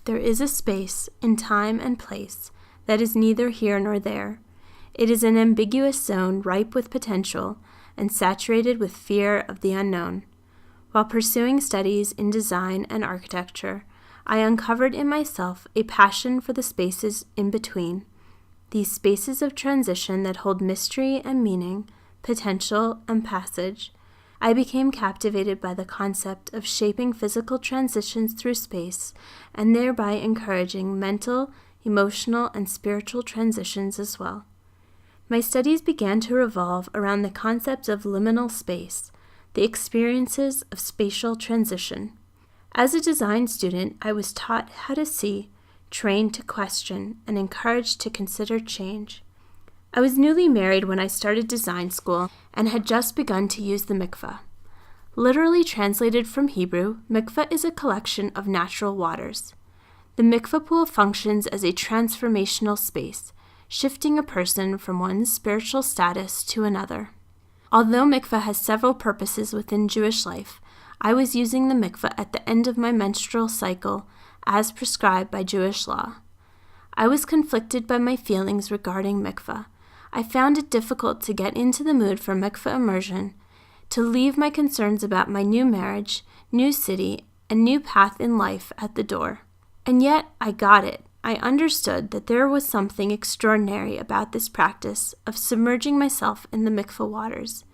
There is a space in time and place that is neither here nor there. It is an ambiguous zone ripe with potential and saturated with fear of the unknown. While pursuing studies in design and architecture, I uncovered in myself a passion for the spaces in between, these spaces of transition that hold mystery and meaning, potential and passage. I became captivated by the concept of shaping physical transitions through space and thereby encouraging mental, emotional, and spiritual transitions as well. My studies began to revolve around the concept of liminal space, the experiences of spatial transition. As a design student, I was taught how to see, trained to question, and encouraged to consider change. I was newly married when I started design school and had just begun to use the mikveh. Literally translated from Hebrew, mikveh is a collection of natural waters. The mikveh pool functions as a transformational space, shifting a person from one spiritual status to another. Although mikveh has several purposes within Jewish life, I was using the mikveh at the end of my menstrual cycle as prescribed by Jewish law. I was conflicted by my feelings regarding mikveh. I found it difficult to get into the mood for mikveh immersion, to leave my concerns about my new marriage, new city, and new path in life at the door. And yet I got it. I understood that there was something extraordinary about this practice of submerging myself in the mikveh waters.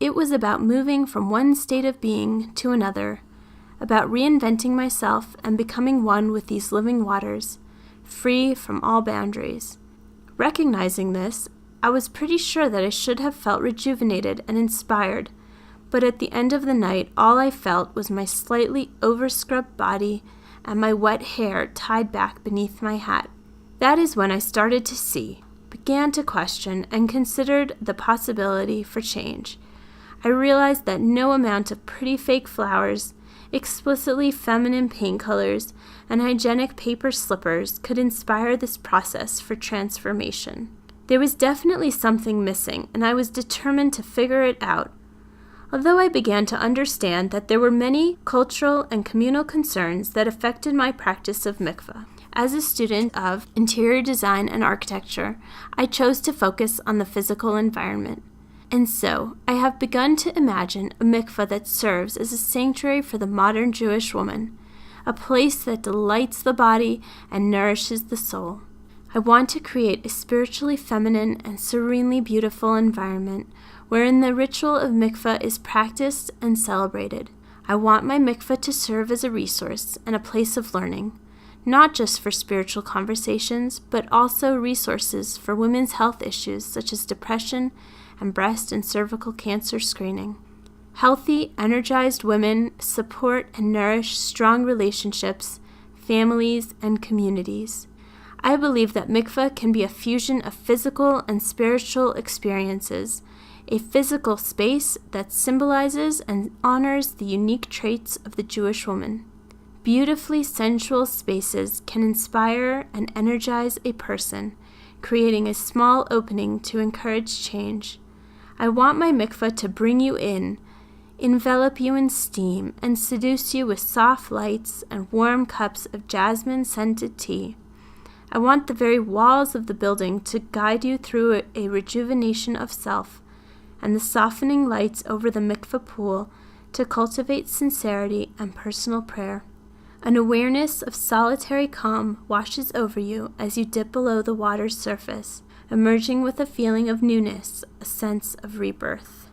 It was about moving from one state of being to another, about reinventing myself and becoming one with these living waters, free from all boundaries. Recognizing this, I was pretty sure that I should have felt rejuvenated and inspired, but at the end of the night, all I felt was my slightly overscrubbed body and my wet hair tied back beneath my hat. That is when I started to see, began to question, and considered the possibility for change. I realized that no amount of pretty fake flowers, explicitly feminine paint colors, and hygienic paper slippers could inspire this process for transformation. There was definitely something missing, and I was determined to figure it out. Although I began to understand that there were many cultural and communal concerns that affected my practice of mikveh. As a student of interior design and architecture, I chose to focus on the physical environment. And so, I have begun to imagine a mikveh that serves as a sanctuary for the modern Jewish woman, a place that delights the body and nourishes the soul. I want to create a spiritually feminine and serenely beautiful environment wherein the ritual of mikveh is practiced and celebrated. I want my mikveh to serve as a resource and a place of learning, not just for spiritual conversations, but also resources for women's health issues such as depression and breast and cervical cancer screening. Healthy, energized women support and nourish strong relationships, families, and communities. I believe that mikveh can be a fusion of physical and spiritual experiences, a physical space that symbolizes and honors the unique traits of the Jewish woman. Beautifully sensual spaces can inspire and energize a person, creating a small opening to encourage change. I want my mikveh to bring you in, envelop you in steam, and seduce you with soft lights and warm cups of jasmine-scented tea. I want the very walls of the building to guide you through a rejuvenation of self, and the softening lights over the mikveh pool to cultivate sincerity and personal prayer. An awareness of solitary calm washes over you as you dip below the water's surface, emerging with a feeling of newness, a sense of rebirth.